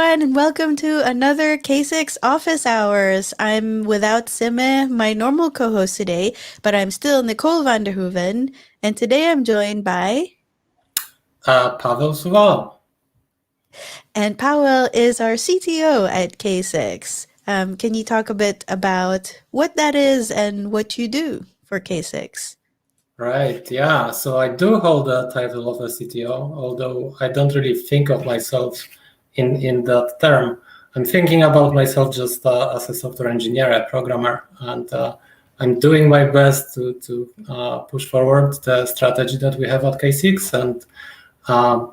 everyone, and welcome to another K6 Office Hours. I'm without Sime, my normal co-host today, but I'm still Nicole van der Hoeven, and today I'm joined by... Pawel Suwala. And Pawel is our CTO at K6. Can you talk a bit about what that is and what you do for K6? Right, yeah. So I do hold the title of a CTO, although I don't really think of myself in that term. I'm thinking about myself just as a software engineer, a programmer, and I'm doing my best to push forward the strategy that we have at K6 and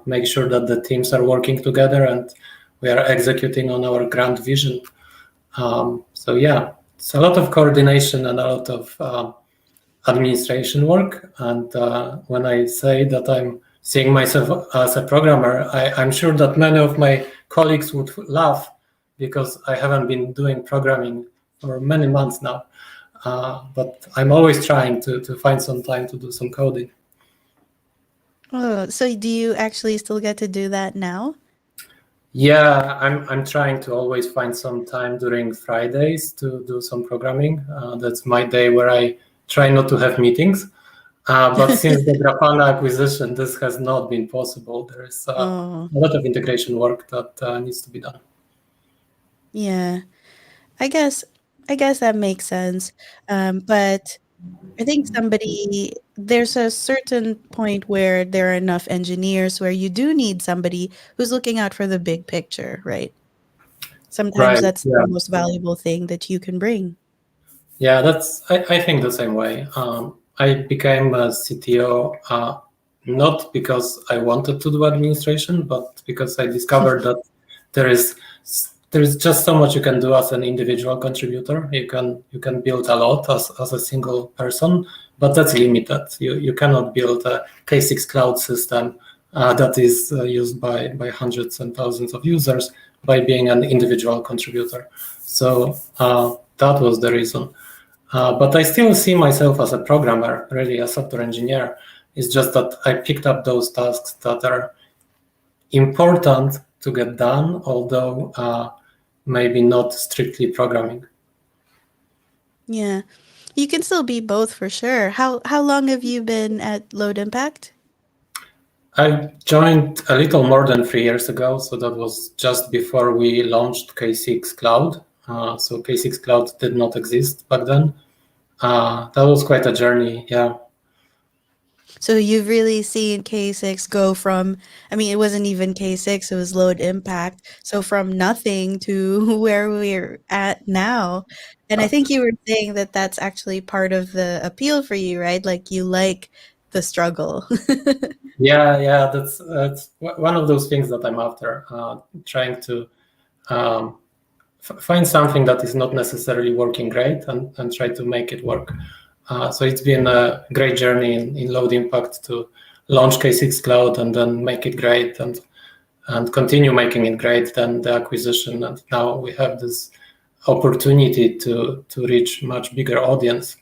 make sure that the teams are working together and we are executing on our grand vision. So yeah, it's a lot of coordination and a lot of administration work. And when I say that I'm seeing myself as a programmer, I'm sure that many of my colleagues would laugh because I haven't been doing programming for many months now. But I'm always trying to find some time to do some coding. Oh, so do you actually still get to do that now? Yeah, I'm trying to always find some time during Fridays to do some programming. That's my day where I try not to have meetings. But since the Grafana acquisition, this has not been possible. There is a lot of integration work that needs to be done. Yeah, I guess that makes sense. But I think there's a certain point where there are enough engineers where you do need somebody who's looking out for the big picture, right? Sometimes Right. that's Yeah. the most valuable thing that you can bring. Yeah, I think the same way. I became a CTO not because I wanted to do administration, but because I discovered that there is just so much you can do as an individual contributor. You can build a lot as a single person, but that's limited. You cannot build a K6 cloud system that is used by hundreds and thousands of users by being an individual contributor. So that was the reason. But I still see myself as a programmer, really a software engineer. It's just that I picked up those tasks that are important to get done, although maybe not strictly programming. Yeah. You can still be both for sure. How long have you been at Load Impact? I joined a little more than 3 years ago, so that was just before we launched K6 Cloud. So K6 Cloud did not exist back then. That was quite a journey, yeah. So you've really seen K6 go from, I mean, it wasn't even K6, it was Load Impact. So from nothing to where we're at now. And I think you were saying that that's actually part of the appeal for you, right? Like you like the struggle. Yeah, that's one of those things that I'm after, trying to find something that is not necessarily working great and try to make it work. So it's been a great journey in Load Impact to launch K6 Cloud and then make it great and continue making it great. Then the acquisition, and now we have this opportunity to reach much bigger audience.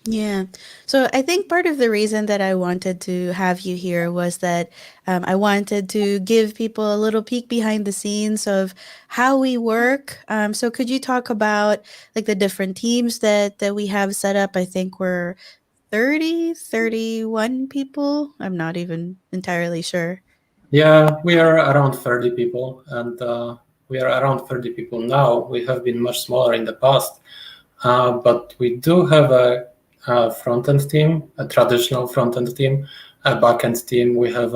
Yeah. So I think part of the reason that I wanted to have you here was that I wanted to give people a little peek behind the scenes of how we work. So could you talk about like the different teams that we have set up? I think we're 31 people. I'm not even entirely sure. Yeah, we are around 30 people, and we are around 30 people now. We have been much smaller in the past, but we do have a front-end team, a traditional front-end team, a back-end team. We have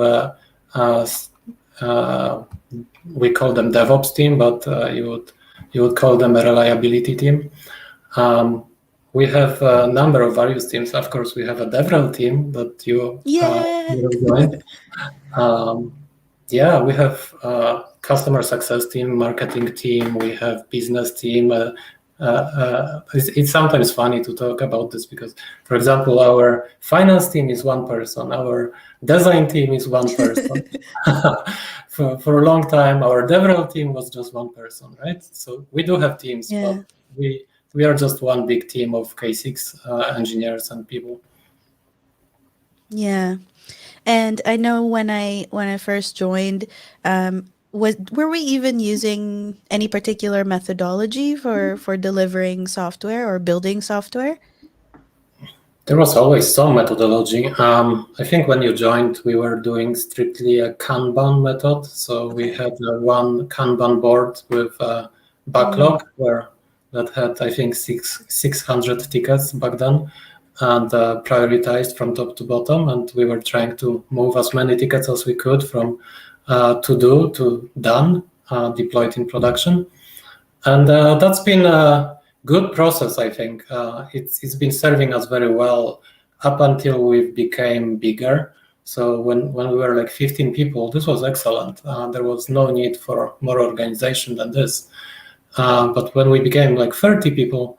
we call them DevOps team, but you would call them a reliability team. We have a number of various teams. Of course, we have a DevRel team that you joined. Yeah, we have a customer success team, marketing team. We have business team. It's sometimes funny to talk about this because, for example, our finance team is one person, our design team is one person. For a long time, our DevRel team was just one person, right? So we do have teams, but we are just one big team of K6 engineers and people. Yeah. And I know when I first joined, were we even using any particular methodology for delivering software or building software? There was always some methodology. I think when you joined, we were doing strictly a Kanban method. So we Okay. had one Kanban board with a Mm. backlog where that had, I think, 600 tickets back then, and prioritized from top to bottom. And we were trying to move as many tickets as we could from to do to done, deployed in production. And that's been a good process, I think. It's been serving us very well up until we became bigger. So when we were like 15 people, this was excellent. There was no need for more organization than this. But when we became like 30 people,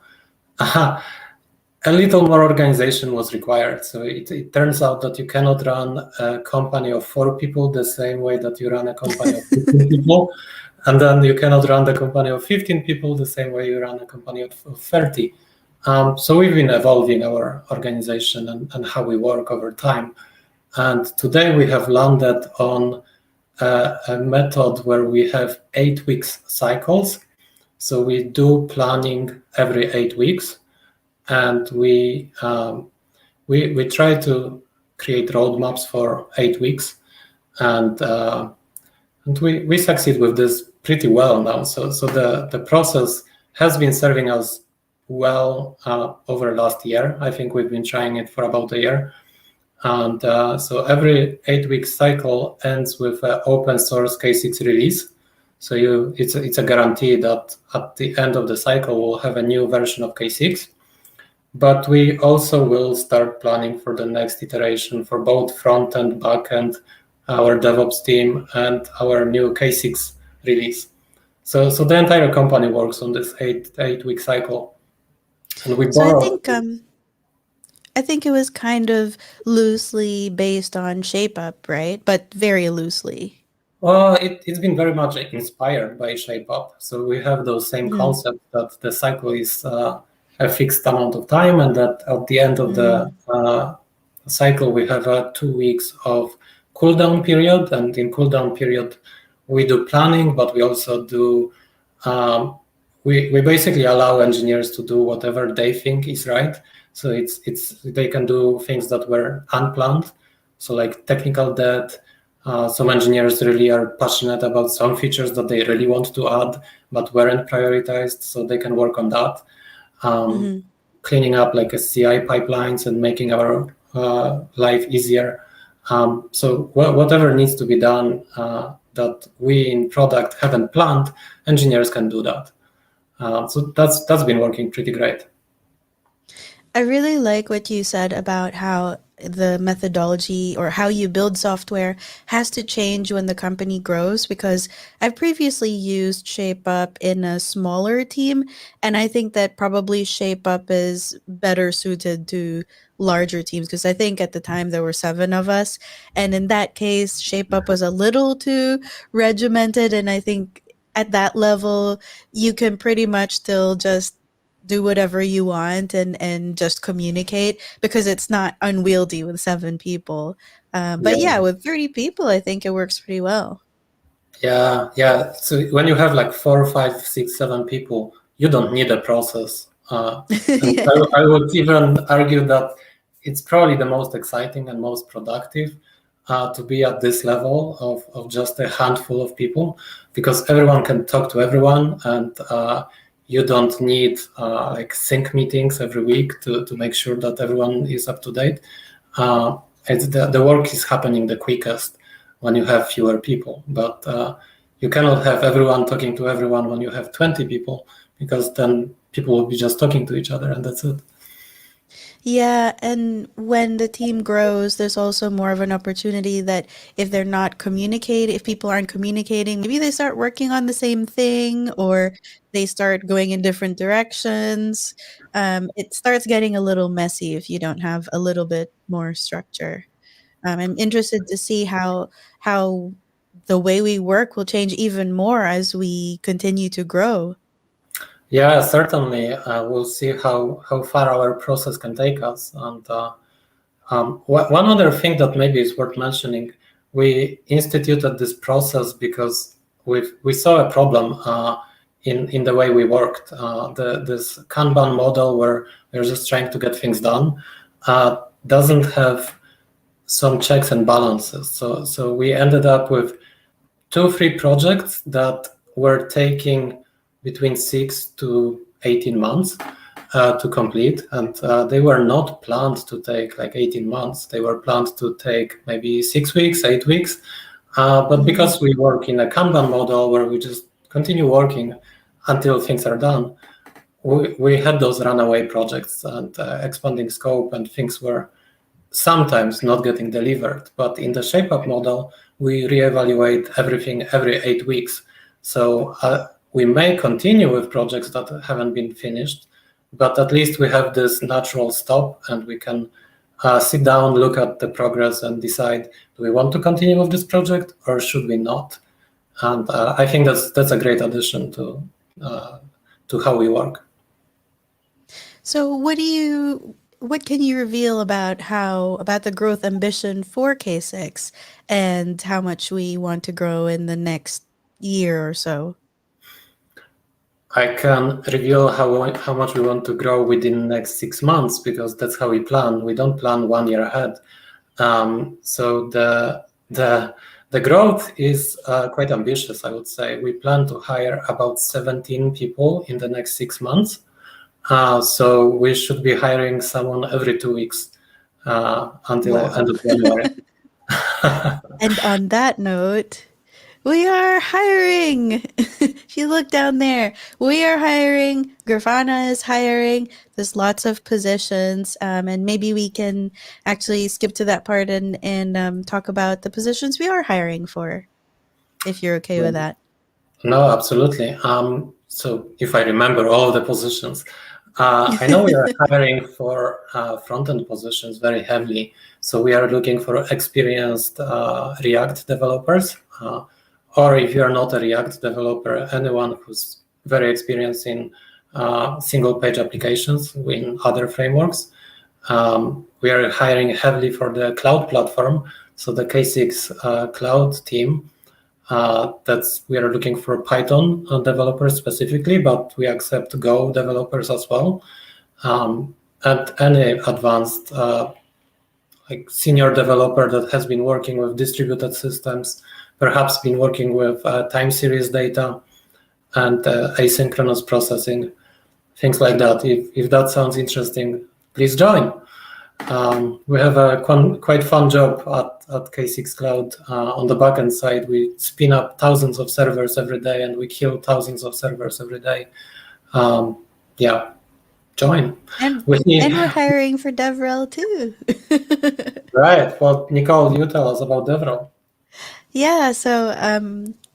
a little more organization was required. So it turns out that you cannot run a company of 4 people the same way that you run a company of 15 people. And then you cannot run the company of 15 people the same way you run a company of 30. So we've been evolving our organization and how we work over time. And today we have landed on a method where we have 8 weeks cycles. So we do planning every 8 weeks, and we try to create roadmaps for 8 weeks, and we succeed with this pretty well now. So the process has been serving us well over last year. I think we've been trying it for about a year, and so every 8 week cycle ends with an open source K6 release. So it's a guarantee that at the end of the cycle we'll have a new version of K6. But we also will start planning for the next iteration for both front end, back end, our DevOps team, and our new K6 release. So the entire company works on this eight week cycle, and we So borrow. I think it was kind of loosely based on Shape Up, right? But very loosely. Well, it's been very much inspired by ShapeUp. So we have those same Mm. concepts that the cycle is a fixed amount of time, and that at the end of the Mm. cycle we have 2 weeks of cooldown period. And in cooldown period, we do planning, but we also do we basically allow engineers to do whatever they think is right. So it's they can do things that were unplanned, so like technical debt. Some engineers really are passionate about some features that they really want to add but weren't prioritized, so they can work on that. Hmm. Cleaning up like a CI pipelines and making our life easier. So whatever needs to be done that we in product haven't planned, engineers can do that. So that's been working pretty great. I really like what you said about how the methodology or how you build software has to change when the company grows because I've previously used ShapeUp in a smaller team, and I think that probably ShapeUp is better suited to larger teams because I think at the time there were 7 of us, and in that case, ShapeUp was a little too regimented, and I think at that level you can pretty much still just do whatever you want and just communicate because it's not unwieldy with 7 people. But Yeah. yeah, with 30 people, I think it works pretty well. Yeah. So when you have like 4, 5, 6, 7 people, you don't need a process. And I would even argue that it's probably the most exciting and most productive to be at this level of just a handful of people, because everyone can talk to everyone, and you don't need like sync meetings every week to make sure that everyone is up to date. It's the work is happening the quickest when you have fewer people, but you cannot have everyone talking to everyone when you have 20 people, because then people will be just talking to each other and that's it. Yeah, and when the team grows, there's also more of an opportunity that if people aren't communicating, maybe they start working on the same thing or they start going in different directions. It starts getting a little messy if you don't have a little bit more structure. I'm interested to see how the way we work will change even more as we continue to grow. Yeah, certainly. We'll see how far our process can take us. And one other thing that maybe is worth mentioning, we instituted this process because we saw a problem in the way we worked. This Kanban model where we're just trying to get things done doesn't have some checks and balances. So we ended up with 2-3 projects that were taking between 6 to 18 months to complete, and they were not planned to take like 18 months. They were planned to take maybe 6 weeks, 8 weeks. But because we work in a Kanban model where we just continue working until things are done, we had those runaway projects and expanding scope, and things were sometimes not getting delivered. But in the shape-up model, we reevaluate everything every 8 weeks. So we may continue with projects that haven't been finished, but at least we have this natural stop, and we can sit down, look at the progress, and decide, do we want to continue with this project or should we not? And I think that's a great addition to how we work. So what can you reveal about the growth ambition for K6 and how much we want to grow in the next year or so? I can reveal how much we want to grow within the next 6 months, because that's how we plan. We don't plan 1 year ahead. So the growth is quite ambitious, I would say. We plan to hire about 17 people in the next 6 months. So we should be hiring someone every 2 weeks until end of January. And on that note, we are hiring. If you look down there, we are hiring. Grafana is hiring. There's lots of positions, and maybe we can actually skip to that part and talk about the positions we are hiring for, if you're okay with that. No, absolutely. So if I remember all of the positions, I know we are hiring for front-end positions very heavily. So we are looking for experienced React developers, or if you are not a React developer, anyone who's very experienced in single-page applications in other frameworks. We are hiring heavily for the cloud platform, so the K6 cloud team. We are looking for Python developers specifically, but we accept Go developers as well, and any advanced like senior developer that has been working with distributed systems, perhaps been working with time series data and asynchronous processing, things like that. If that sounds interesting, please join. We have a quite fun job at K6 Cloud. On the backend side, we spin up thousands of servers every day, and we kill thousands of servers every day. Yeah, join. And we're hiring for DevRel too. Right. Well, Nicole, you tell us about DevRel. Yeah, so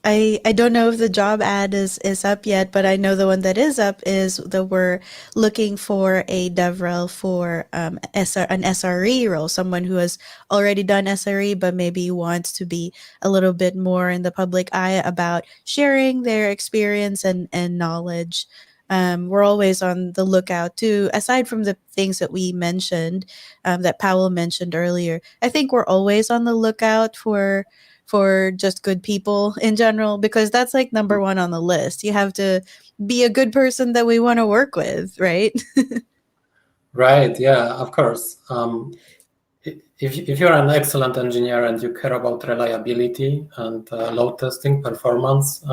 I don't know if the job ad is up yet, but I know the one that is up is that we're looking for a DevRel for an SRE role, someone who has already done SRE but maybe wants to be a little bit more in the public eye about sharing their experience and knowledge. We're always on the lookout too, aside from the things that we mentioned, that Pawel mentioned earlier. I think we're always on the lookout for just good people in general, because that's like number one on the list. You have to be a good person that we want to work with, right? Right. Yeah, of course. If you're an excellent engineer and you care about reliability and load testing performance,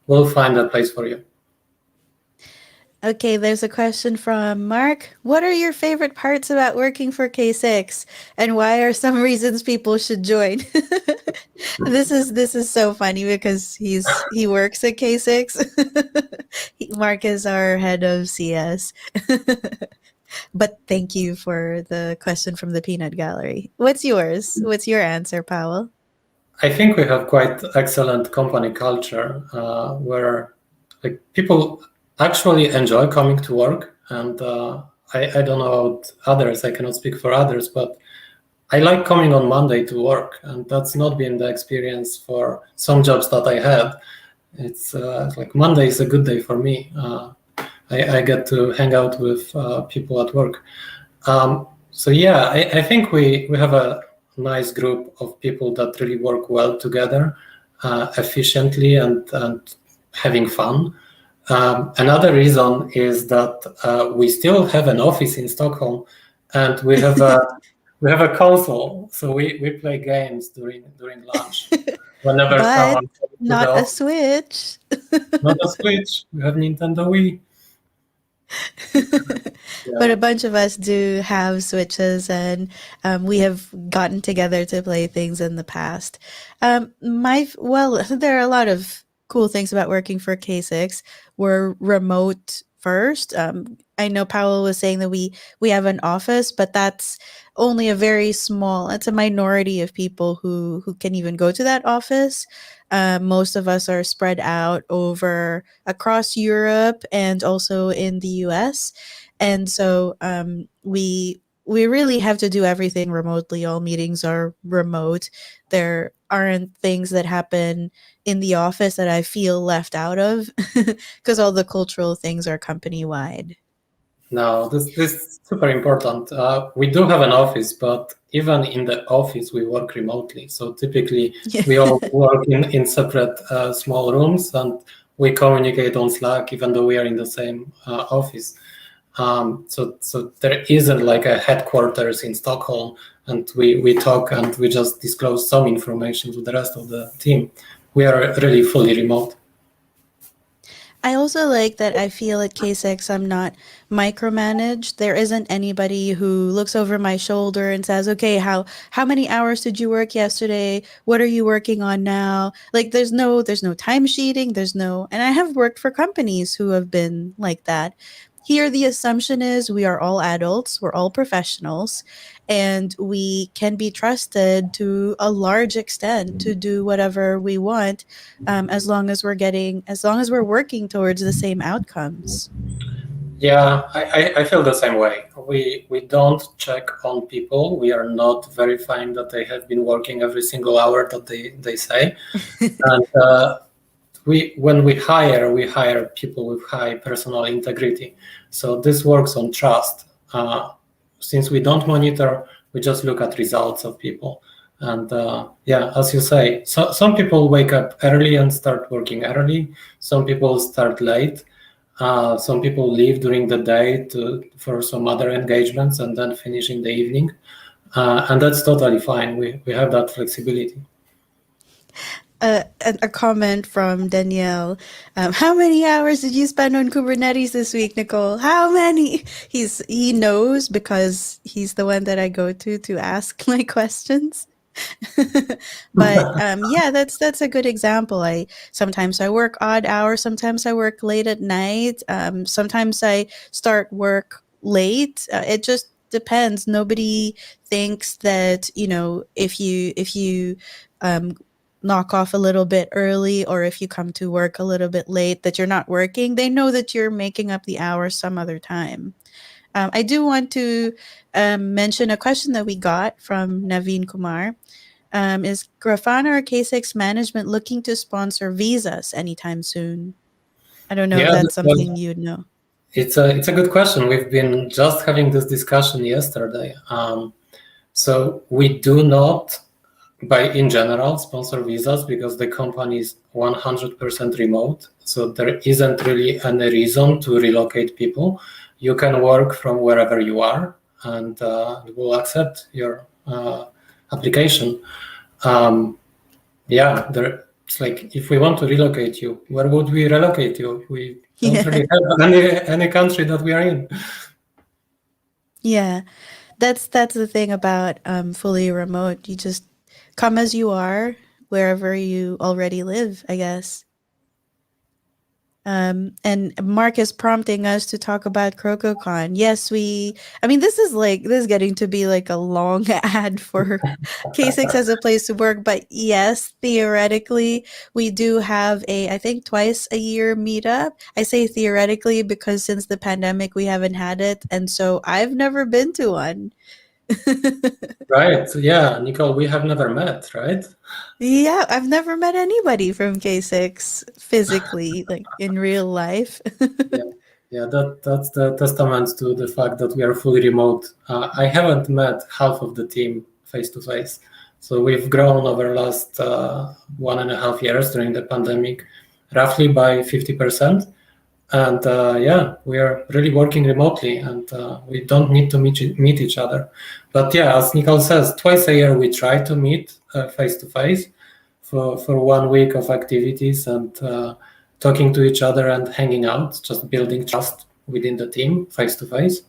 we'll find a place for you. Okay, there's a question from Mark. What are your favorite parts about working for K6, and why are some reasons people should join? This is so funny because he works at K6. Mark is our head of CS. But thank you for the question from the Peanut Gallery. What's yours? What's your answer, Pawel? I think we have quite excellent company culture where like people actually enjoy coming to work, and I don't know about others, I cannot speak for others, but I like coming on Monday to work, and that's not been the experience for some jobs that I had. It's like Monday is a good day for me. I get to hang out with people at work. So yeah, I think we have a nice group of people that really work well together. efficiently and having fun. Another reason is that we still have an office in Stockholm, and we have a console, so we play games during lunch. Whenever But someone comes to the not a office, Switch. not a Switch, we have Nintendo Wii. But Yeah. a bunch of us do have Switches, and we have gotten together to play things in the past. Well, there are a lot of cool things about working for K6. We're remote first. I know Powell was saying that we have an office, but that's only a very small. It's a minority of people who can even go to that office. Most of us are spread out over across Europe and also in the US. And so we really have to do everything remotely. All meetings are remote. There aren't things that happen in the office that I feel left out of because all the cultural things are company wide. No, this is super important. We do have an office, but even in the office, we work remotely. So typically, Yeah. we all work in separate small rooms, and we communicate on Slack, even though we are in the same office. So there isn't like a headquarters in Stockholm, and we talk and we just disclose some information to the rest of the team. We are really fully remote. I also like that I feel at K6 I'm not micromanaged. There isn't anybody who looks over my shoulder and says, "Okay, how many hours did you work yesterday? What are you working on now?" Like there's no time sheeting, there's no and I have worked for companies who have been like that. Here the assumption is we are all adults, we're all professionals, and we can be trusted to a large extent to do whatever we want as long as we're working towards the same outcomes. Yeah, I feel the same way. We don't check on people. We are not verifying that they have been working every single hour that they say. And when we hire people with high personal integrity. So this works on trust. Since we don't monitor, we just look at results of people. And yeah, as you say, some people wake up early and start working early. Some people start late. Some people leave during the day for some other engagements and then finish in the evening. And that's totally fine. We have that flexibility. A comment from Danielle. How many hours did you spend on Kubernetes this week, Nicole? How many? He knows because he's the one that I go to ask my questions. But yeah, that's a good example. I sometimes I work odd hours, sometimes I work late at night, sometimes I start work late. It just depends. Nobody thinks that if you um, knock off a little bit early or if you come to work a little bit late that you're not working. They know that you're making up the hours some other time. I do want to mention a question that we got from Naveen Kumar. Is Grafana or K6 management looking to sponsor visas anytime soon? I don't know if Yeah, that's something you'd know. it's a good question. We've been just having this discussion yesterday. So we do not, in general, sponsor visas because the company is 100% remote. So there isn't really any reason to relocate people. You can work from wherever you are, and we'll accept your application. Yeah, it's like if we want to relocate you, where would we relocate you? We don't Yeah. really have any country that we are in. Yeah. That's the thing about fully remote. You just come as you are wherever you already live, I guess. And Mark is prompting us to talk about CrocoCon. Yes, I mean, this is getting to be like a long ad for K6 as a place to work. But yes, theoretically, we do have I think twice a year meetup. I say theoretically because since the pandemic, we haven't had it. And so I've never been to one. Right. Yeah, Nicole, we have never met, right? Yeah, I've never met anybody from K6 physically, like in real life. Yeah, yeah, that's the testament to the fact that we are fully remote. I haven't met half of the team face to face, So we've grown over the last 1.5 years during the pandemic, roughly by 50%. And we are really working remotely, and we don't need to meet each other. But yeah, as Nicole says, twice a year we try to meet face to face for 1 week of activities and talking to each other and hanging out, just building trust within the team face to face.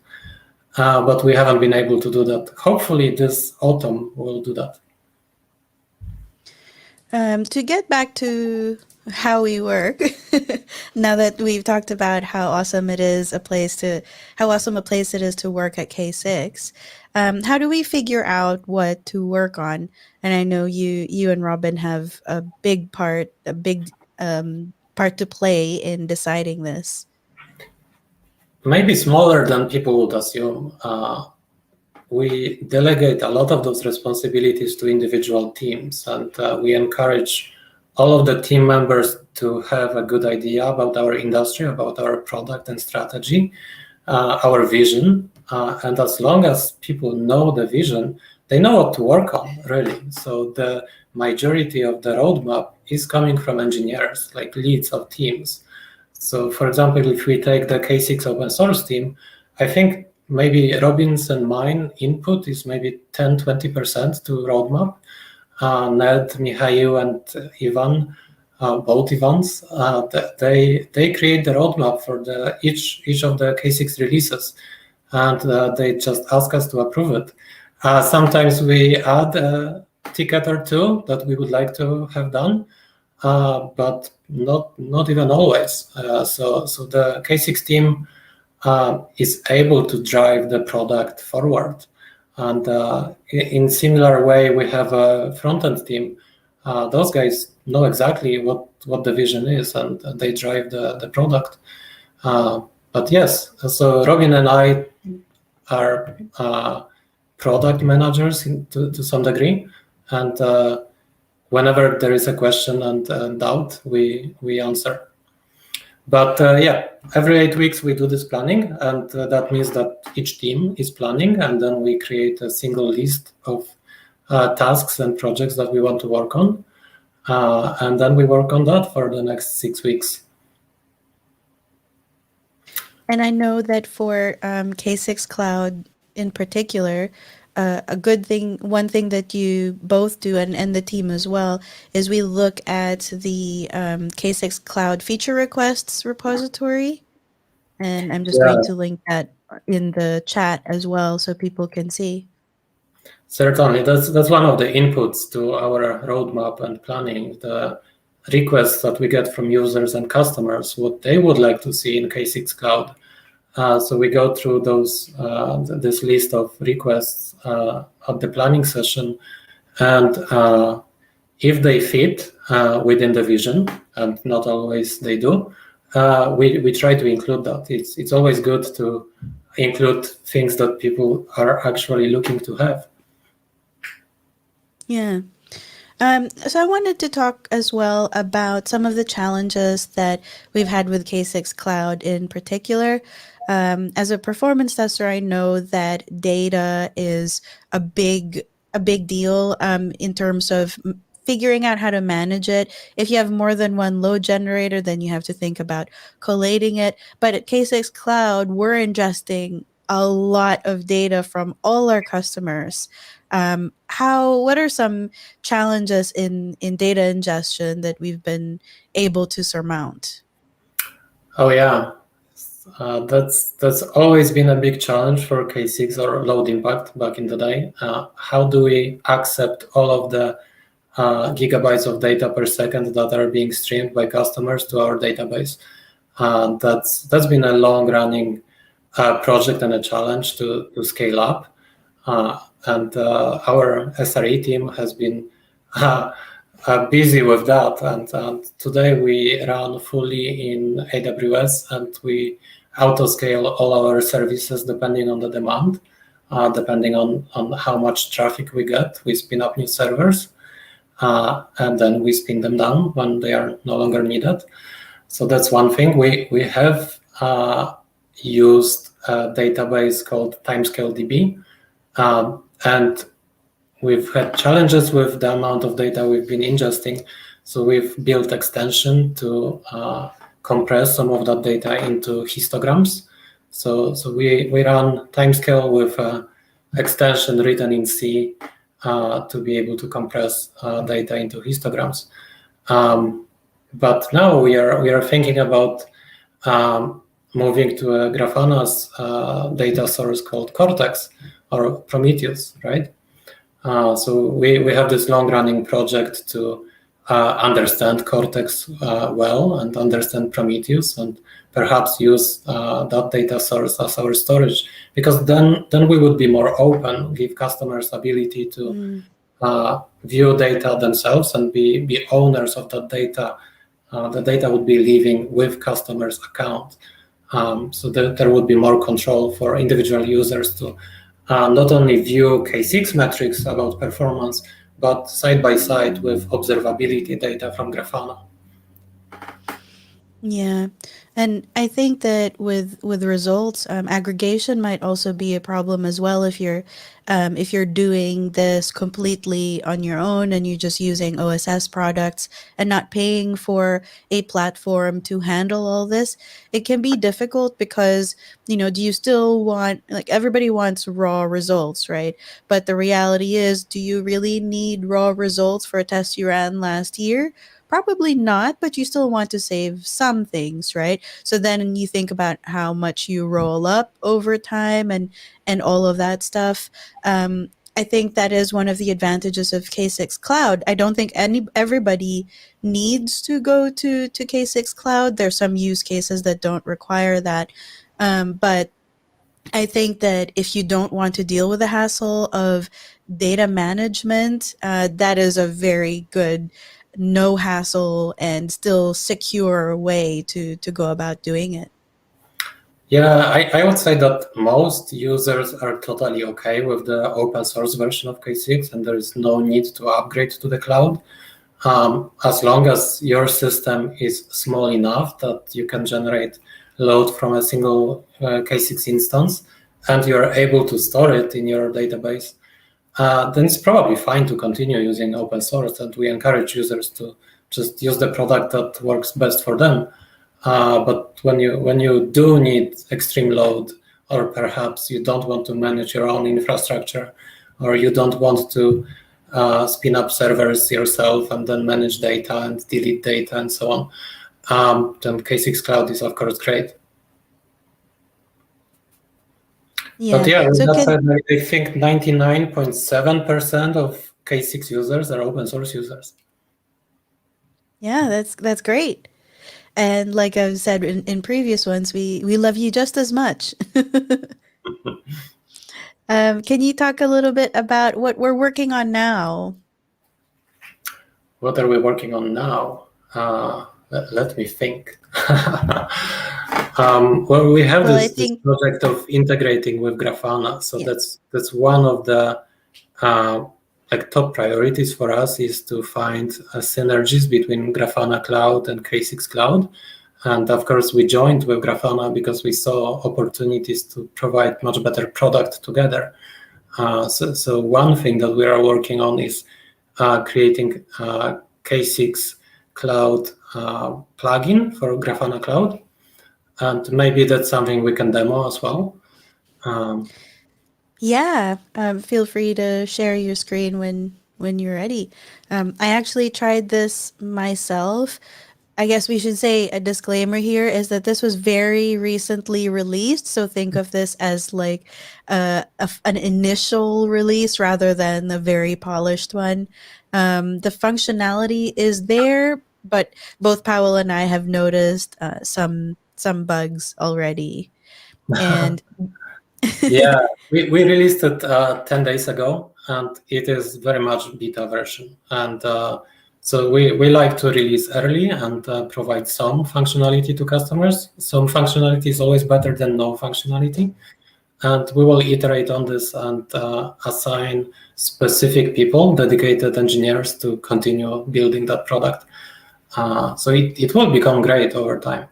But we haven't been able to do that. Hopefully this autumn we'll do that. To get back to how we work, now that we've talked about how awesome it is how awesome a place it is to work at K6, how do we figure out what to work on? And I know you and Robin have a big part to play in deciding this. Maybe smaller than people would assume. We delegate a lot of those responsibilities to individual teams, and we encourage all of the team members to have a good idea about our industry, about our product and strategy, our vision. And as long as people know the vision, they know what to work on, really. So the majority of the roadmap is coming from engineers, like leads of teams. So for example, if we take the K6 open source team, I think maybe Robin's and mine input is maybe 10-20% to roadmap. Ned, Mihail, and Ivan, both Ivans, they create the roadmap for each of the K6 releases, and they just ask us to approve it. Sometimes we add a ticket or two that we would like to have done, but not even always. So the K6 team is able to drive the product forward. And in similar way, we have a front-end team. Those guys know exactly what the vision is, and they drive the product. But yes, so Robin and I are product managers to some degree, and whenever there is a question and doubt, we answer. But every 8 weeks we do this planning, and that means that each team is planning, and then we create a single list of tasks and projects that we want to work on, and then we work on that for the next 6 weeks. And I know that for K6 Cloud in particular, one thing that you both do, and the team as well, is we look at the K6 Cloud feature requests repository. And I'm just going to link that in the chat as well so people can see. Certainly, that's one of the inputs to our roadmap and planning, the requests that we get from users and customers, what they would like to see in K6 Cloud. So we go through this list of requests at the planning session, and if they fit within the vision, and not always they do, we try to include that. It's always good to include things that people are actually looking to have. Yeah. So I wanted to talk as well about some of the challenges that we've had with K6 Cloud in particular. As a performance tester, I know that data is a big deal in terms of figuring out how to manage it. If you have more than one load generator, then you have to think about collating it. But at K6 Cloud, we're ingesting a lot of data from all our customers. What are some challenges in data ingestion that we've been able to surmount? Oh yeah, that's always been a big challenge for K6 or load impact back in the day. How do we accept all of the gigabytes of data per second that are being streamed by customers to our database? That's been a long-running project and a challenge to scale up. And our SRE team has been busy with that. And today we run fully in AWS, and we auto-scale all our services depending on the demand, depending on how much traffic we get. We spin up new servers, and then we spin them down when they are no longer needed. So that's one thing. We have used a database called TimescaleDB, and we've had challenges with the amount of data we've been ingesting. So we've built extension to compress some of that data into histograms. So we run timescale with extension written in C to be able to compress data into histograms. But now we are thinking about moving to a Grafana's data source called Cortex or Prometheus, right? So we have this long-running project to understand Cortex well and understand Prometheus and perhaps use that data source as our storage, because then we would be more open, give customers ability to view data themselves and be owners of that data. The data would be living with customers' account. So that there would be more control for individual users to not only view K6 metrics about performance, but side by side with observability data from Grafana. Yeah. And I think that with results, aggregation might also be a problem as well if you're doing this completely on your own and you're just using OSS products and not paying for a platform to handle all this. It can be difficult because, do you still want, like, everybody wants raw results, right? But the reality is, do you really need raw results for a test you ran last year? Probably not, but you still want to save some things, right? So then you think about how much you roll up over time and all of that stuff. I think that is one of the advantages of K6 Cloud. I don't think everybody needs to go to K6 Cloud. There's some use cases that don't require that, but I think that if you don't want to deal with the hassle of data management, that is a very good, no hassle and still secure way to go about doing it. Yeah, I would say that most users are totally okay with the open source version of K6, and there is no need to upgrade to the cloud. As long as your system is small enough that you can generate load from a single K6 instance and you're able to store it in your database, then it's probably fine to continue using open source. And we encourage users to just use the product that works best for them. But when you do need extreme load, or perhaps you don't want to manage your own infrastructure, or you don't want to spin up servers yourself and then manage data and delete data and so on, then K6 Cloud is of course great. Yeah. But yeah, So that said, I think 99.7% of K6 users are open source users. yeah, that's great. And like I've said in previous ones, we love you just as much. Can you talk a little bit about what we're working on now? What are we working on now? Let me think. Well, we have this project of integrating with Grafana. So that's one of the top priorities for us, is to find synergies between Grafana Cloud and K6 Cloud. And of course, we joined with Grafana because we saw opportunities to provide much better product together. So one thing that we are working on is creating a K6 Cloud plugin for Grafana Cloud. And maybe that's something we can demo as well. Yeah, feel free to share your screen when you're ready. I actually tried this myself. I guess we should say a disclaimer here is that this was very recently released, so think of this as like an initial release rather than a very polished one. The functionality is there, but both Powell and I have noticed some bugs already, and yeah, we released it 10 days ago, and it is very much beta version. And so we like to release early and provide some functionality to customers. Some functionality is always better than no functionality. And we will iterate on this and assign specific people, dedicated engineers, to continue building that product. So it will become great over time.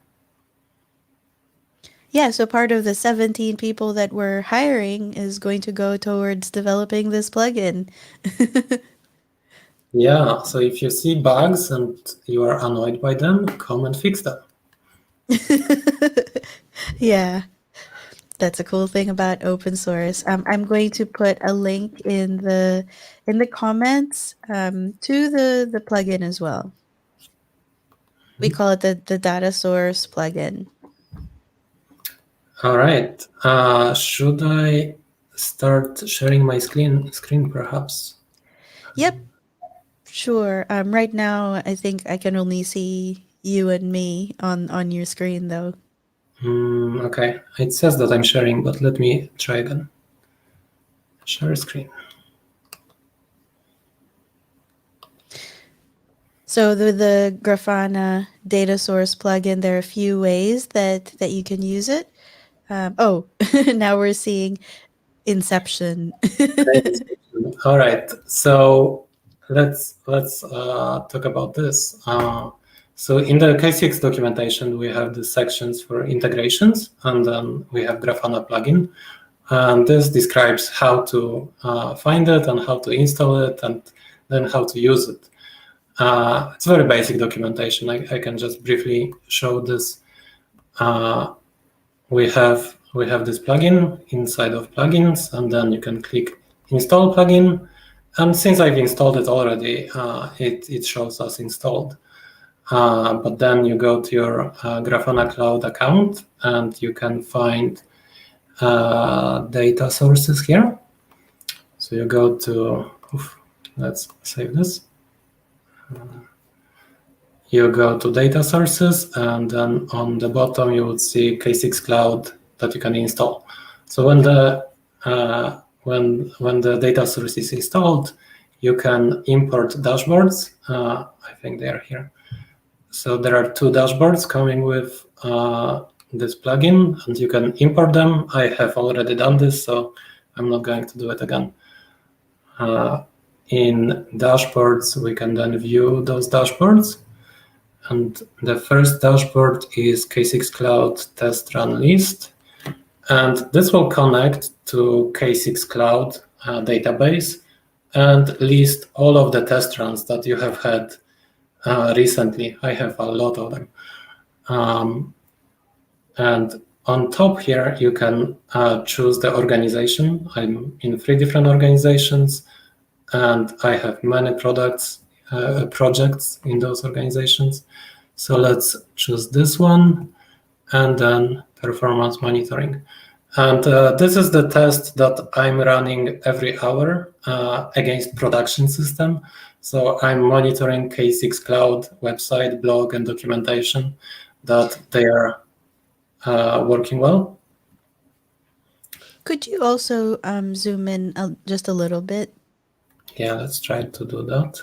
Yeah, so part of the 17 people that we're hiring is going to go towards developing this plugin. Yeah, so if you see bugs and you are annoyed by them, come and fix them. Yeah, that's a cool thing about open source. I'm going to put a link in the comments to the plugin as well. We call it the data source plugin. All right. Should I start sharing my screen perhaps? Yep, sure. Right now, I think I can only see you and me on your screen, though. Okay, it says that I'm sharing, but let me try again. Share screen. So the Grafana data source plugin, there are a few ways that you can use it. Oh, now we're seeing Inception. All right, so let's talk about this. So in the K6 documentation, we have the sections for integrations, and then we have Grafana plugin. And this describes how to find it and how to install it, and then how to use it. It's very basic documentation. I can just briefly show this. We have this plugin inside of plugins, and then you can click install plugin. And since I've installed it already, it shows us installed. But then you go to your Grafana Cloud account, and you can find data sources here. So you go to, let's save this. You go to data sources, and then on the bottom you would see K6 Cloud that you can install. So when the data source is installed, you can import dashboards. I think they are here. So there are two dashboards coming with this plugin, and you can import them. I have already done this, so I'm not going to do it again. In dashboards, we can then view those dashboards. And the first dashboard is K6 Cloud test run list. And this will connect to K6 Cloud database and list all of the test runs that you have had recently. I have a lot of them. And on top here, you can choose the organization. I'm in 3 different organizations, and I have many projects in those organizations. So let's choose this one, and then performance monitoring. And this is the test that I'm running every hour against production system. So I'm monitoring K6 Cloud website, blog, and documentation that they are working well. Could you also zoom in just a little bit? Yeah, let's try to do that.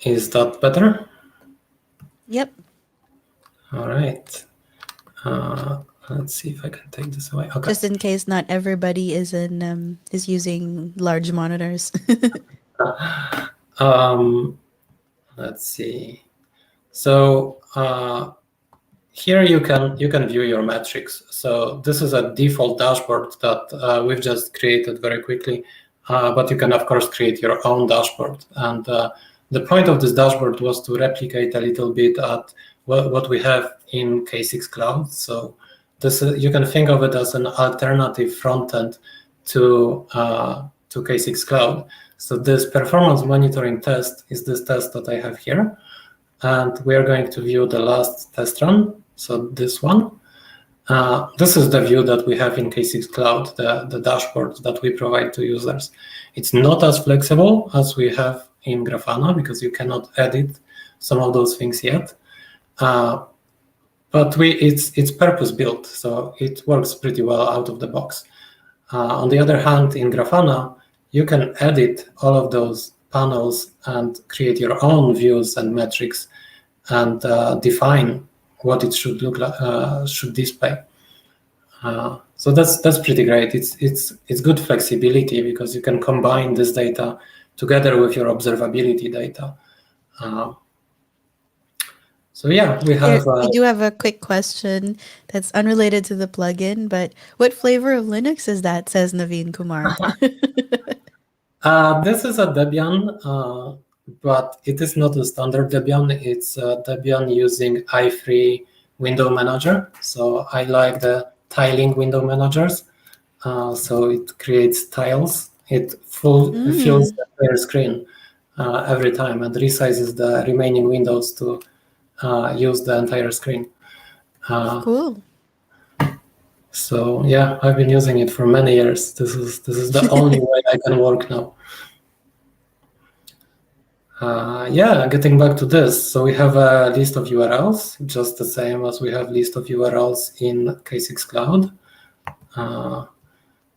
Is that better? Yep. All right. Let's see if I can take this away. Okay. Just in case not everybody is using large monitors. Let's see. So here you can view your metrics. So this is a default dashboard that we've just created very quickly, but you can of course create your own dashboard. And the point of this dashboard was to replicate a little bit at what we have in K6 Cloud. So this you can think of it as an alternative front end to K6 Cloud. So this performance monitoring test is this test that I have here. And we are going to view the last test run. So this one. This is the view that we have in K6 Cloud, the dashboard that we provide to users. It's not as flexible as we have in Grafana because you cannot edit some of those things yet. But it's purpose built, so it works pretty well out of the box. On the other hand, in Grafana, you can edit all of those panels and create your own views and metrics and define what it should look like, should display. So that's pretty great. It's good flexibility because you can combine this data together with your observability data. So yeah, we Here, have. we do have a quick question that's unrelated to the plugin, but what flavor of Linux is that? Says Naveen Kumar. This is a Debian, but it is not a standard Debian. It's a Debian using i3 window manager. So I like the tiling window managers. So it creates tiles. It fills Mm, the entire screen every time and resizes the remaining windows to use the entire screen. cool. So yeah, I've been using it for many years. This is the only way I can work now. Yeah, getting back to this. So we have a list of URLs, just the same as we have list of URLs in K6 Cloud.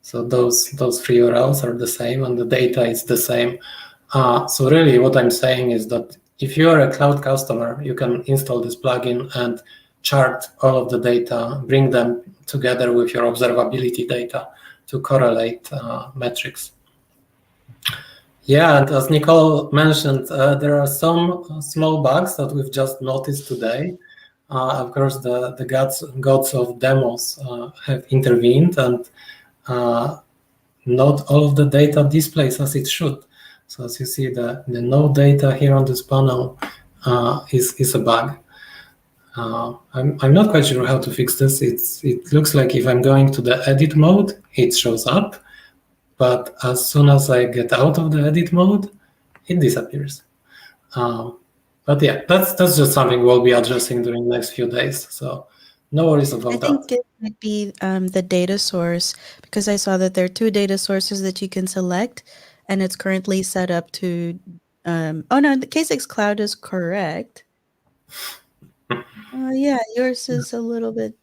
So those three URLs are the same, and the data is the same. So really, what I'm saying is that if you are a cloud customer, you can install this plugin and chart all of the data, bring them together with your observability data to correlate metrics. Yeah, and as Nicole mentioned, there are some small bugs that we've just noticed today. Of course, the gods of demos have intervened, and not all of the data displays as it should. So as you see, the no data here on this panel is a bug. I'm not quite sure how to fix this. It looks like if I'm going to the edit mode, it shows up. But as soon as I get out of the edit mode, it disappears. But yeah, that's just something we'll be addressing during the next few days. So no worries I about that. think it might be the data source because I saw that there are two data sources that you can select, and it's currently set up to. Oh no, the K6 Cloud is correct. Yeah, yours is a little bit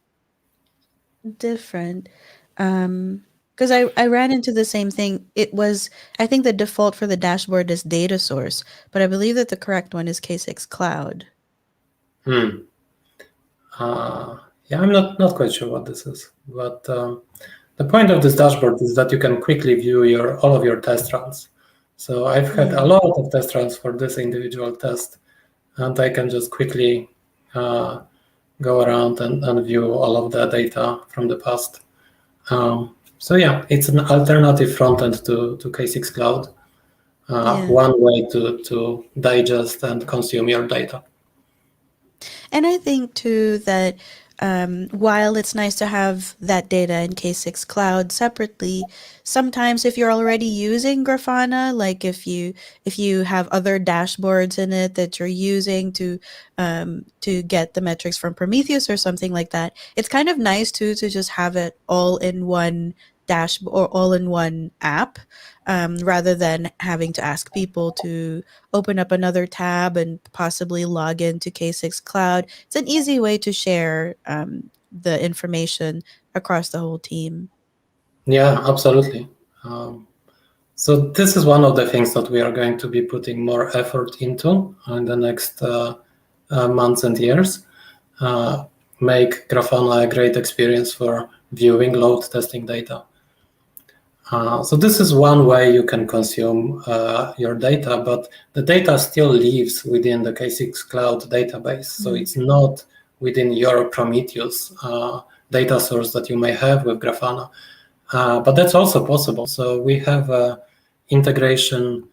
different. Because I ran into the same thing. It was, I think the default for the dashboard is data source, but I believe that the correct one is K6 Cloud. Hmm. Yeah, I'm not quite sure what this is, but the point of this dashboard is that you can quickly view all of your test runs. So I've had a lot of test runs for this individual test, and I can just quickly go around and view all of the data from the past. So yeah, it's an alternative front end to K6 Cloud, Yeah. one way to digest and consume your data. And I think too that while it's nice to have that data in K6 Cloud separately, sometimes if you're already using Grafana, like if you have other dashboards in it that you're using to get the metrics from Prometheus or something like that, it's kind of nice too to just have it all in one dashboard or all in one app, rather than having to ask people to open up another tab and possibly log into K6 Cloud. It's an easy way to share the information across the whole team. Yeah, absolutely. So this is one of the things that we are going to be putting more effort into in the next months and years. Make Grafana a great experience for viewing load testing data. So this is one way you can consume your data, but the data still lives within the K6 Cloud database. So it's not within your Prometheus data source that you may have with Grafana. But that's also possible. So we have integration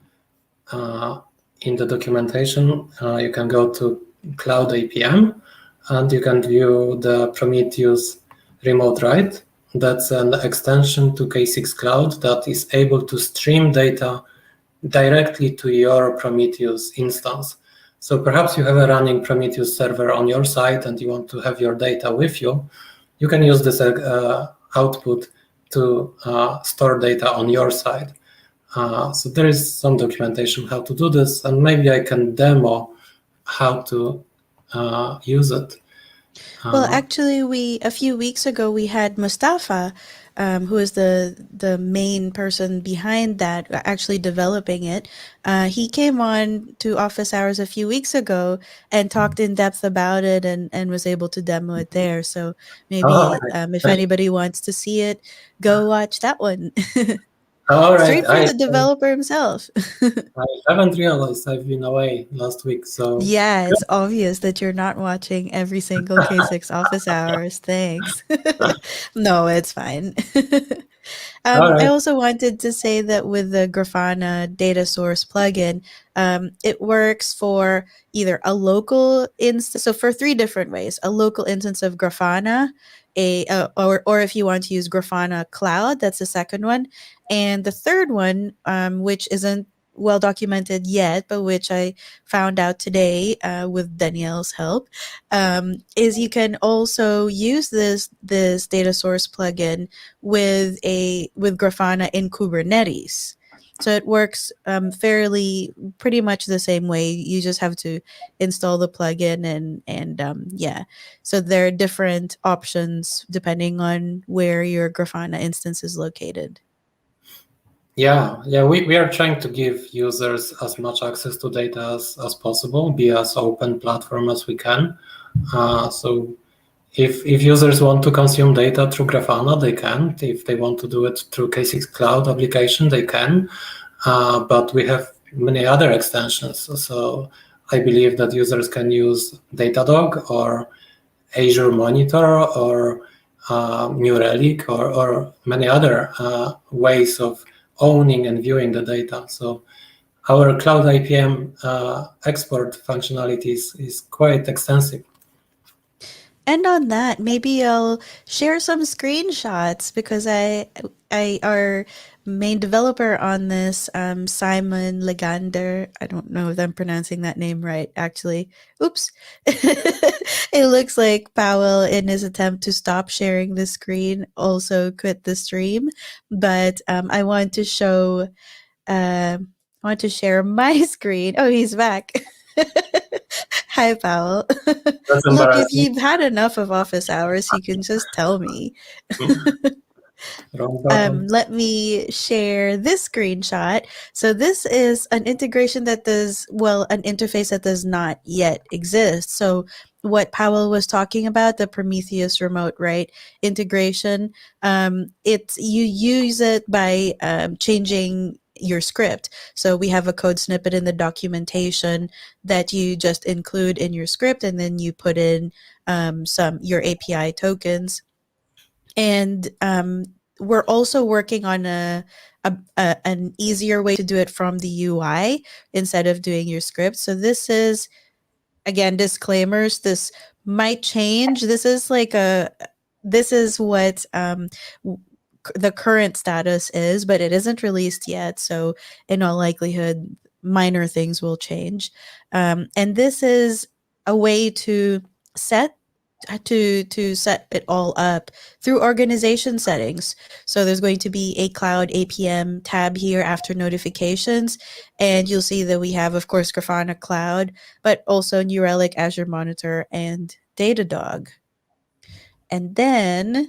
in the documentation. You can go to Cloud APM and you can view the Prometheus remote write. That's an extension to K6 Cloud that is able to stream data directly to your Prometheus instance. So perhaps you have a running Prometheus server on your side and you want to have your data with you. You can use this output to store data on your side. So there is some documentation how to do this, and maybe I can demo how to use it. Well, actually, we a few weeks ago we had Mustafa, who is the main person behind that, actually developing it. He came on to Office Hours a few weeks ago and talked in depth about it and was able to demo it there. So Oh, maybe if anybody wants to see it, go watch that one. All right. Straight from the developer himself. I haven't realized I've been away last week. So Yeah, it's obvious that you're not watching every single K6 office hours. Thanks. No, it's fine. all I right. also wanted to say that with the Grafana data source plugin, it works for either a local instance, so for three different ways: a local instance of Grafana, or if you want to use Grafana Cloud, that's the second one, and the third one, which isn't well documented yet, but which I found out today with Danielle's help, is you can also use this data source plugin with Grafana in Kubernetes. So it works fairly pretty much the same way. You just have to install the plugin and yeah. So there are different options depending on where your Grafana instance is located. Yeah. We are trying to give users as much access to data as possible, be as open platform as we can. So if users want to consume data through Grafana, they can. If they want to do it through K6 Cloud application, they can. But we have many other extensions. So I believe that users can use Datadog or Azure Monitor or New Relic or many other ways of owning and viewing the data. So our Cloud IPM export functionalities is quite extensive. And on that, maybe I'll share some screenshots because our main developer on this, Simon Legander. I don't know if I'm pronouncing that name right, actually. Oops. It looks like Powell, in his attempt to stop sharing the screen, also quit the stream. But I want to share my screen. Oh, he's back. Hi, Powell. That's Look, if embarrassing. you've had enough of office hours, you can just tell me. Wrong button. Let me share this screenshot. So this is an integration that does, well, an interface that does not yet exist. So what Powell was talking about, the Prometheus remote, right? Integration, it's, you use it by changing your script. So we have a code snippet in the documentation that you just include in your script, and then you put in your API tokens. And we're also working on an easier way to do it from the UI instead of doing your script. So this is, again, disclaimers, this might change. This is what the current status is, but it isn't released yet. So in all likelihood, minor things will change. And this is a way to set set it all up through organization settings. So there's going to be a cloud APM tab here after notifications, and you'll see that we have, of course, Grafana Cloud, but also New Relic, Azure Monitor, and Datadog. And then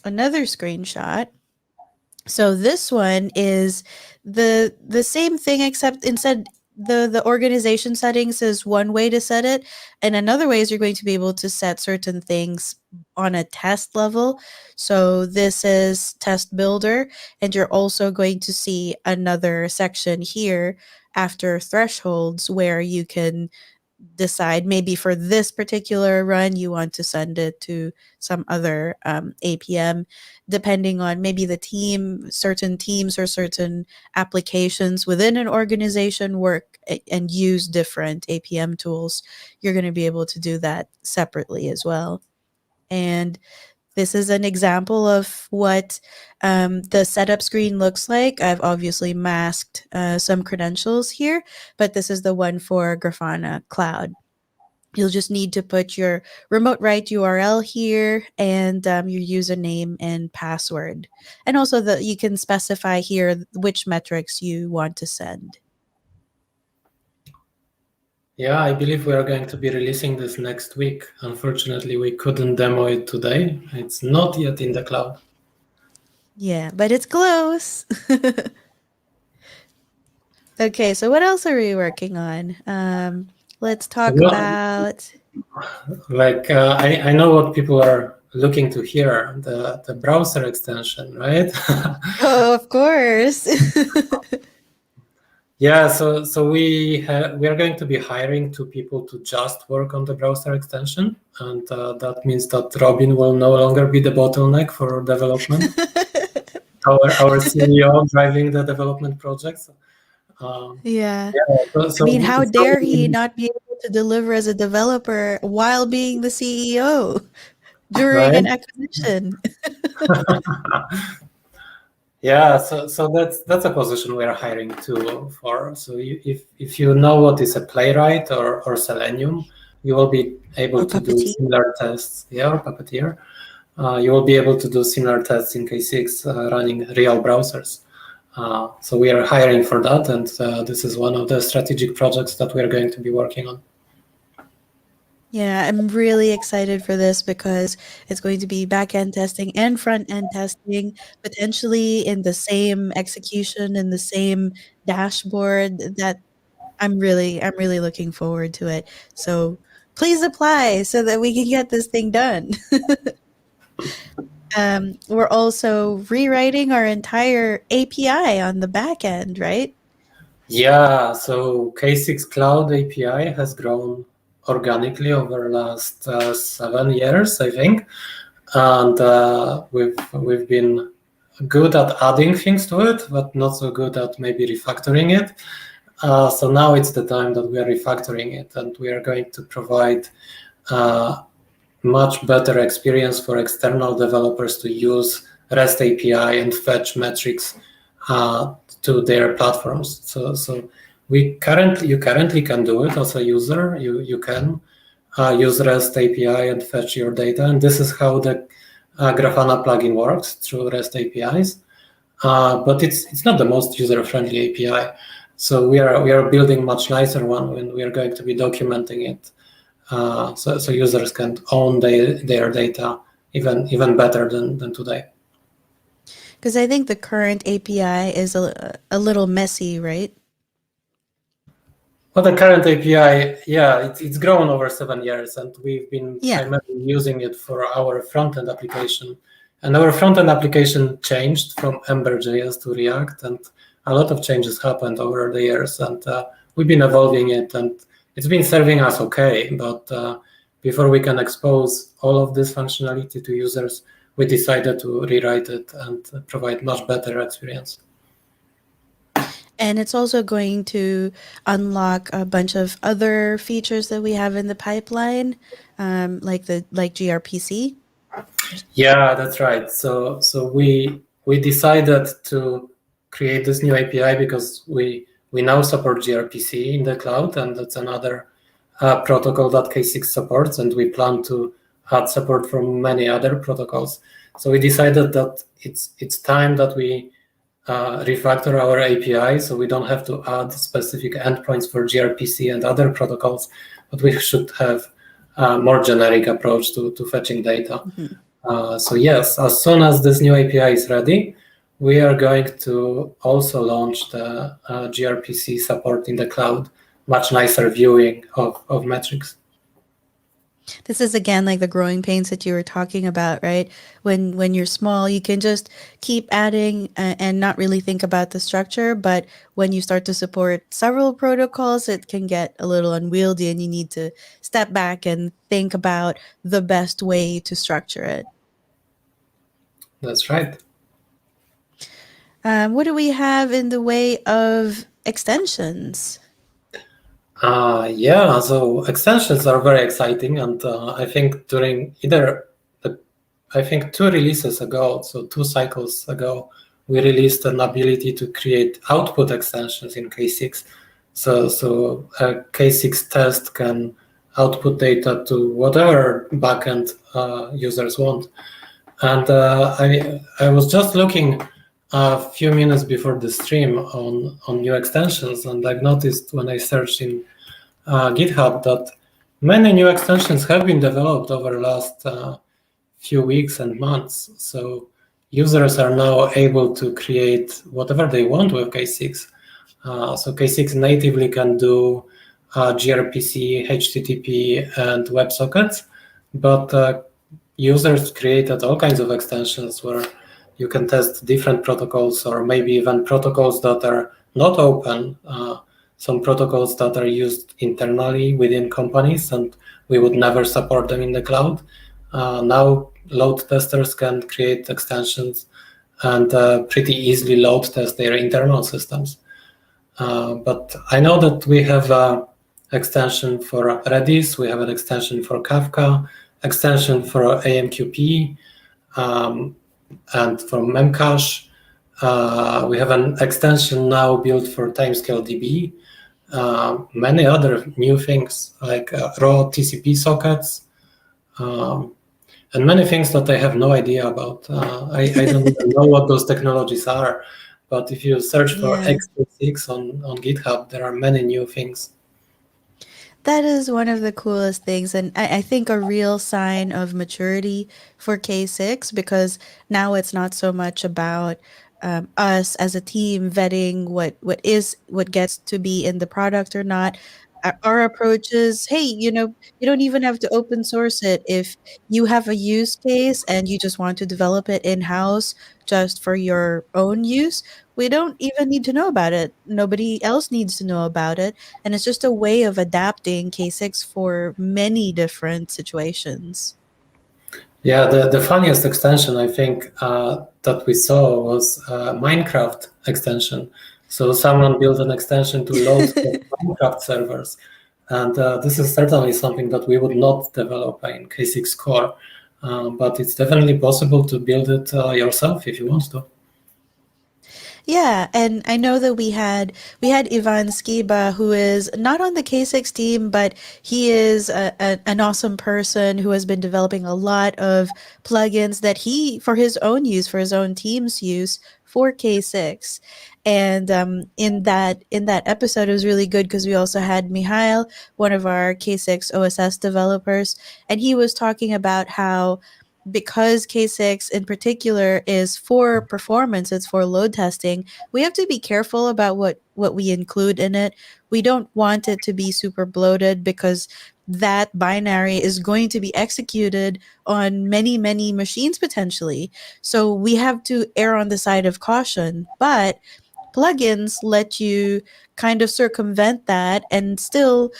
another screenshot. So this one is the same thing, except instead the organization settings is one way to set it, and another way is you're going to be able to set certain things on a test level. So this is test builder, and you're also going to see another section here after thresholds where you can decide maybe for this particular run you want to send it to some other APM, depending on maybe the team, certain teams or certain applications within an organization work and use different APM tools. You're going to be able to do that separately as well. And this is an example of what the setup screen looks like. I've obviously masked some credentials here, but this is the one for Grafana Cloud. You'll just need to put your remote right URL here and your username and password. And also you can specify here which metrics you want to send. Yeah, I believe we are going to be releasing this next week. Unfortunately, we couldn't demo it today. It's not yet in the cloud. Yeah, but it's close. Okay, so what else are we working on? Let's talk What, about. like, I know what people are looking to hear the browser extension, right? Oh, of course. Yeah, so we are going to be hiring 2 people to just work on the browser extension, and that means that Robin will no longer be the bottleneck for development. Our CEO driving the development projects. Yeah. Yeah, I mean, how it's dare he going, not be able to deliver as a developer while being the CEO during right. an acquisition? Yeah, so that's a position we are hiring too for. So if you know what is a playwright or Selenium, you will be able Or to do puppeteer? similar tests. Yeah, or Puppeteer. You will be able to do similar tests in K6 running real browsers. So we are hiring for that, and this is one of the strategic projects that we are going to be working on. Yeah, I'm really excited for this because it's going to be back-end testing and front-end testing, potentially in the same execution in the same dashboard. That I'm really looking forward to it. So please apply so that we can get this thing done. We're also rewriting our entire API on the back end, right? Yeah, so K6 Cloud API has grown organically over the last 7 years, I think, and we've been good at adding things to it, but not so good at maybe refactoring it. So now it's the time that we are refactoring it, and we are going to provide much better experience for external developers to use REST API and fetch metrics to their platforms. So you currently can do it as a user. You can use REST API and fetch your data, and this is how the Grafana plugin works through REST APIs. But it's not the most user-friendly API. So we are building much nicer one, and we are going to be documenting it so users can own their data even better than today. Because I think the current API is a little messy, right? Well, the current API, yeah, it's grown over 7 years, and we've been Yeah. primarily using it for our front-end application. And our front-end application changed from Ember.js to React, and a lot of changes happened over the years, and we've been evolving it, and it's been serving us okay. But before we can expose all of this functionality to users, we decided to rewrite it and provide much better experience. And it's also going to unlock a bunch of other features that we have in the pipeline, like gRPC. Yeah, that's right. So we decided to create this new API because we now support gRPC in the cloud, and that's another protocol that K6 supports, and we plan to add support from many other protocols. So we decided that it's time that we refactor our API, so we don't have to add specific endpoints for gRPC and other protocols, but we should have a more generic approach to fetching data. So yes, as soon as this new API is ready, we are going to also launch the gRPC support in the cloud, much nicer viewing of metrics. This is again like the growing pains that you were talking about, right? When you're small, you can just keep adding and not really think about the structure, but when you start to support several protocols, it can get a little unwieldy and you need to step back and think about the best way to structure it. That's right. What do we have in the way of extensions? Yeah, so extensions are very exciting, and I think I think 2 releases ago, so 2 cycles ago, we released an ability to create output extensions in K6. So a K6 test can output data to whatever backend users want. And I was just looking a few minutes before the stream on new extensions, and I've noticed when I searched in GitHub that many new extensions have been developed over the last few weeks and months. So users are now able to create whatever they want with K6. So K6 natively can do gRPC, HTTP, and WebSockets, but users created all kinds of extensions where you can test different protocols, or maybe even protocols that are not open, some protocols that are used internally within companies, and we would never support them in the cloud. Now load testers can create extensions and pretty easily load test their internal systems. But I know that we have an extension for Redis, we have an extension for Kafka, extension for AMQP, and for Memcache. We have an extension now built for Timescale DB. Many other new things like raw TCP sockets, and many things that I have no idea about. I don't even know what those technologies are. But if you search for Yeah. x86 on GitHub, there are many new things. That is one of the coolest things, and I think a real sign of maturity for K6, because now it's not so much about us as a team vetting what gets to be in the product or not. Our approach is, hey, you don't even have to open source it. If you have a use case and you just want to develop it in house just for your own use, we don't even need to know about it. Nobody else needs to know about it, and it's just a way of adapting K6 for many different situations. Yeah, the funniest extension I think that we saw was Minecraft extension. So someone built an extension to load the Minecraft servers, and this is certainly something that we would not develop in K6 Core, but it's definitely possible to build it yourself if you want to. Yeah, and I know that we had Ivan Skiba, who is not on the K6 team, but he is an awesome person who has been developing a lot of plugins that he for his own use, for his own team's use for K6. And in that episode, it was really good because we also had Mihail, one of our K6 OSS developers, and he was talking about how, because K6 in particular is for performance, it's for load testing, we have to be careful about what we include in it. We don't want it to be super bloated, because that binary is going to be executed on many, many machines potentially. So we have to err on the side of caution. But plugins let you kind of circumvent that and still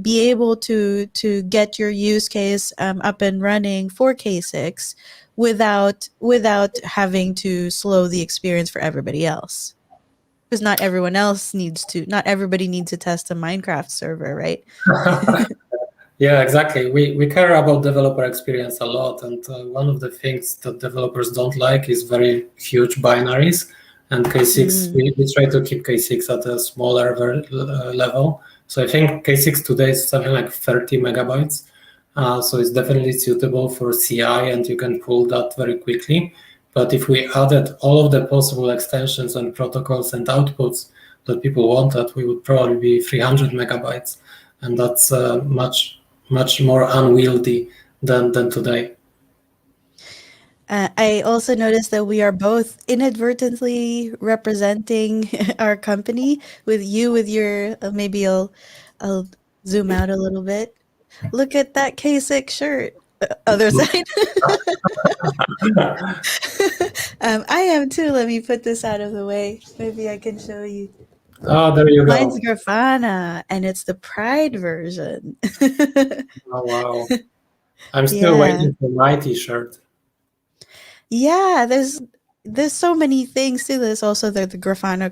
be able to get your use case up and running for K6 without having to slow the experience for everybody else. Because not everybody needs to test a Minecraft server, right? Yeah, exactly. We care about developer experience a lot, and one of the things that developers don't like is very huge binaries. And K6, Mm. we try to keep K6 at a smaller level. So I think K6 today is something like 30 megabytes. So it's definitely suitable for CI, and you can pull that very quickly. But if we added all of the possible extensions and protocols and outputs that people wanted, we would probably be 300 megabytes, and that's much more unwieldy than today. I also noticed that we are both inadvertently representing our company with you with your maybe I'll zoom out a little bit. Look at that K6 shirt. Other side. I am too. Let me put this out of the way. Maybe I can show you. Oh, there you Mine's go. Grafana, and it's the Pride version. Oh, wow. I'm still Yeah. waiting for my t-shirt. Yeah, there's so many things to this. Also, the Grafana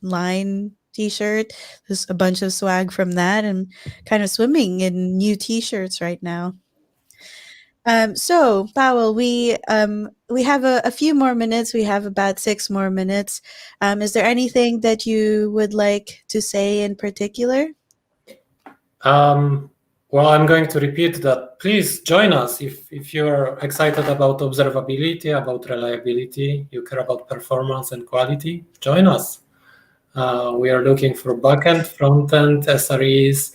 line t-shirt. There's a bunch of swag from that, and kind of swimming in new t-shirts right now. So Powell, we have a few more minutes. We have about 6 more minutes. Is there anything that you would like to say in particular? Well, I'm going to repeat that. Please join us if you're excited about observability, about reliability, you care about performance and quality. Join us. We are looking for backend, frontend, SREs.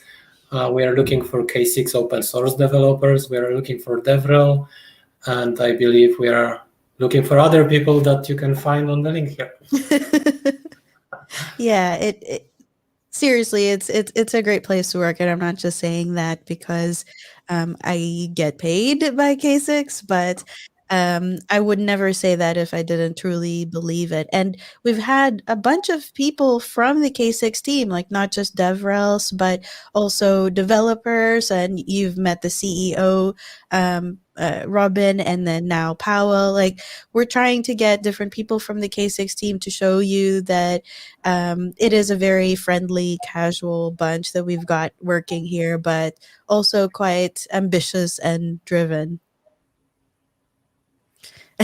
We are looking for K6 open source developers. We are looking for DevRel. And I believe we are looking for other people that you can find on the link here. Yeah, seriously, it's a great place to work, and I'm not just saying that because I get paid by K6, but I would never say that if I didn't truly believe it. And we've had a bunch of people from the K6 team, like not just DevRels, but also developers. And you've met the CEO, Robin, and then now Powell. Like, we're trying to get different people from the K6 team to show you that it is a very friendly, casual bunch that we've got working here, but also quite ambitious and driven.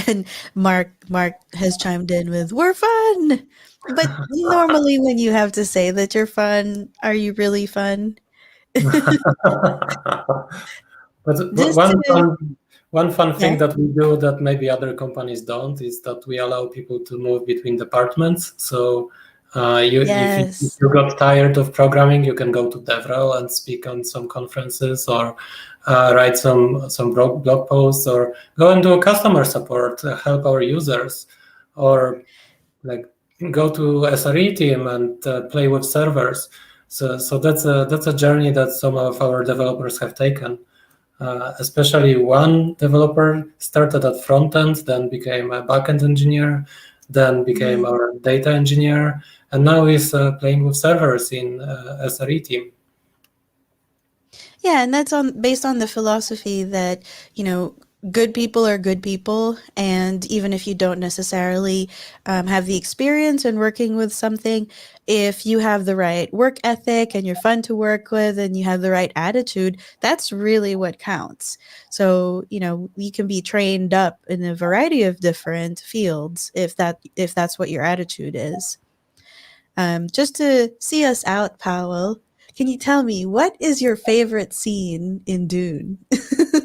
And Mark has chimed in with, "We're fun." But normally when you have to say that you're fun, are you really fun? But Just to one fun yeah. thing that we do that maybe other companies don't is that we allow people to move between departments. So if Yes. you got tired of programming, you can go to DevRel and speak on some conferences, or write some blog posts, or go and do customer support, help our users, or like go to SRE team and play with servers. So that's a journey that some of our developers have taken. Especially one developer started at front end, then became a backend engineer, then became Mhm. our data engineer, and now he's playing with servers in SRE team. Yeah, and that's on based on the philosophy that, you know, good people are good people, and even if you don't necessarily have the experience in working with something, if you have the right work ethic and you're fun to work with and you have the right attitude, that's really what counts. So, you know, you can be trained up in a variety of different fields if that's what your attitude is. Just to see us out, Powell, can you tell me what is your favorite scene in Dune?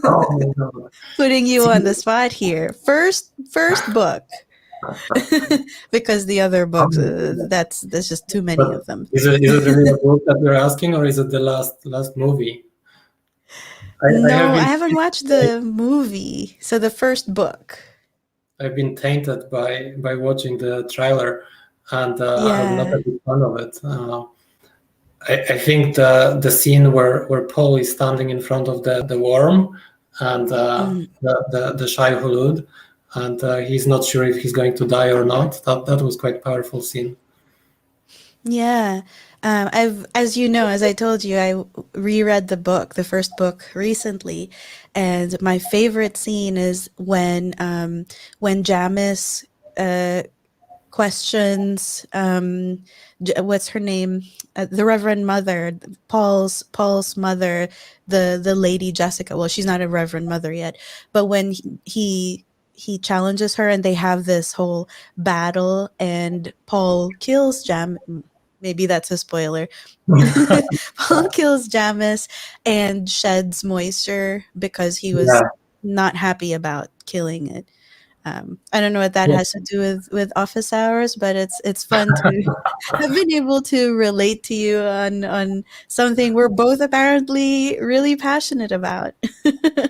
Oh my God. Putting you on the spot here. First book, because the other books, that's just too many But of them. is it really a book that you're asking, or is it the last movie? I have No, I been haven't watched the movie. So the first book. I've been tainted by watching the trailer, and I'm not a Yeah. big fan of it. I think the scene where Paul is standing in front of the worm and Mm. the Shai Hulud, and he's not sure if he's going to die or not. That was quite powerful scene. Yeah. As you know, as I told you, I reread the book, the first book recently, and my favorite scene is when Jamis uh, questions what's her name, the Reverend Mother, Paul's mother, the lady Jessica. Well, she's not a Reverend Mother yet, but when he challenges her and they have this whole battle, and Paul kills Jam. Maybe that's a spoiler. Paul kills Jamis and sheds moisture because he was Yeah, not happy about killing it. I don't know what that yeah, has to do with office hours, but it's fun to have been able to relate to you on something we're both apparently really passionate about.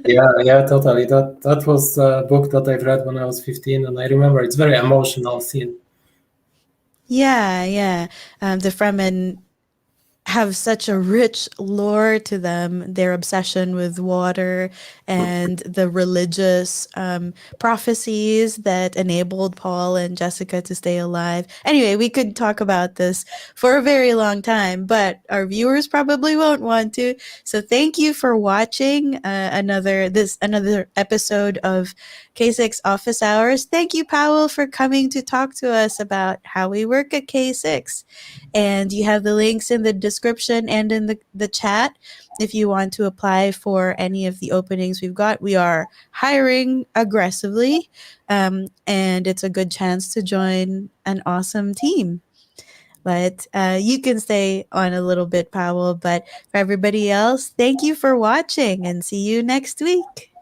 yeah, totally. That was a book that I've read when I was 15, and I remember it's very emotional scene. Yeah, yeah. The Fremen have such a rich lore to them, their obsession with water and the religious prophecies that enabled Paul and Jessica to stay alive. Anyway, we could talk about this for a very long time, but our viewers probably won't want to. So thank you for watching another episode of K6 Office Hours. Thank you, Powell, for coming to talk to us about how we work at K6. And you have the links in the description and in the chat if you want to apply for any of the openings we've got. We are hiring aggressively, and it's a good chance to join an awesome team. But you can stay on a little bit, Powell. But for everybody else, thank you for watching and see you next week.